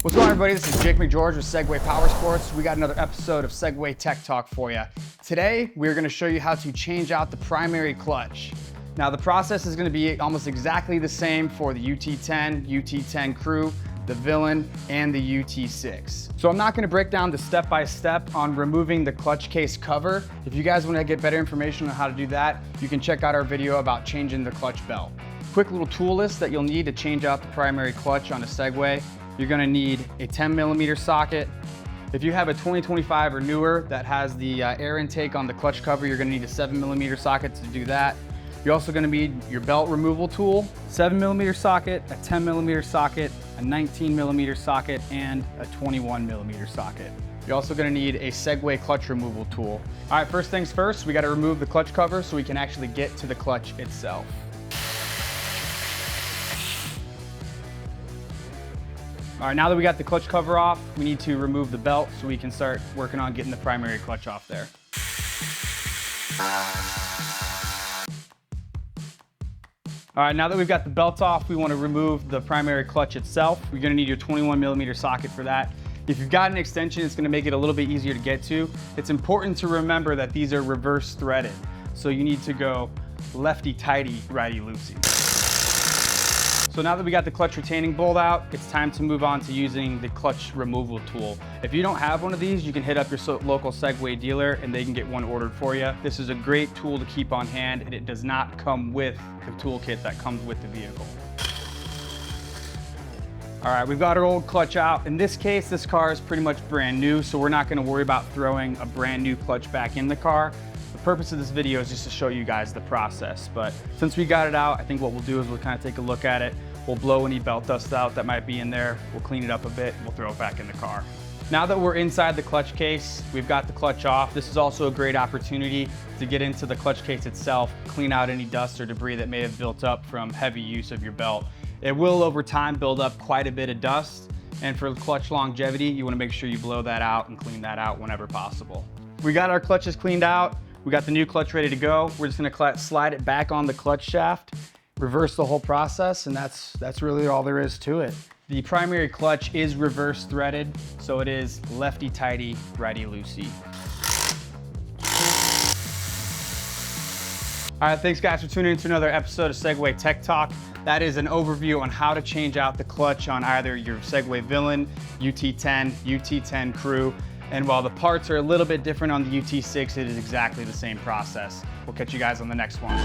What's going on, everybody? This is Jake McGeorge with Segway Powersports. We got another episode of Segway Tech Talk for you. Today, we're gonna show you how to change out the primary clutch. Now, the process is gonna be almost exactly the same for the UT10, UT10 Crew, the Villain, and the UT6. So I'm not gonna break down the step-by-step on removing the clutch case cover. If you guys wanna get better information on how to do that, you can check out our video about changing the clutch belt. Quick little tool list that you'll need to change out the primary clutch on a Segway. You're gonna need a 10mm socket. If you have a 2025 or newer that has the air intake on the clutch cover, you're gonna need a 7mm socket to do that. You're also gonna need your belt removal tool, 7mm socket, a 10mm socket, a 19mm socket, and a 21mm socket. You're also gonna need a Segway clutch removal tool. All right, first things first, we gotta remove the clutch cover so we can actually get to the clutch itself. All right, now that we got the clutch cover off, we need to remove the belt so we can start working on getting the primary clutch off there. All right, now that we've got the belt off, we want to remove the primary clutch itself. You're gonna need your 21mm socket for that. If you've got an extension, it's gonna make it a little bit easier to get to. It's important to remember that these are reverse threaded. So you need to go lefty-tighty, righty-loosey. So now that we got the clutch retaining bolt out, it's time to move on to using the clutch removal tool. If you don't have one of these, you can hit up your local Segway dealer and they can get one ordered for you. This is a great tool to keep on hand, and it does not come with the toolkit that comes with the vehicle. All right, we've got our old clutch out. In this case, this car is pretty much brand new, so we're not gonna worry about throwing a brand new clutch back in the car. The purpose of this video is just to show you guys the process, but since we got it out, I think what we'll do is we'll kind of take a look at it. We'll blow any belt dust out that might be in there. We'll clean it up a bit and we'll throw it back in the car. Now that we're inside the clutch case, we've got the clutch off. This is also a great opportunity to get into the clutch case itself, clean out any dust or debris that may have built up from heavy use of your belt. It will over time build up quite a bit of dust, and for clutch longevity, you want to make sure you blow that out and clean that out whenever possible. We got our clutches cleaned out. We got the new clutch ready to go. We're just gonna slide it back on the clutch shaft, reverse the whole process, and that's really all there is to it. The primary clutch is reverse threaded, so it is lefty-tighty, righty-loosey. All right, thanks guys for tuning in to another episode of Segway Tech Talk. That is an overview on how to change out the clutch on either your Segway Villain, UT10, UT10 Crew. And while the parts are a little bit different on the UT6, it is exactly the same process. We'll catch you guys on the next one.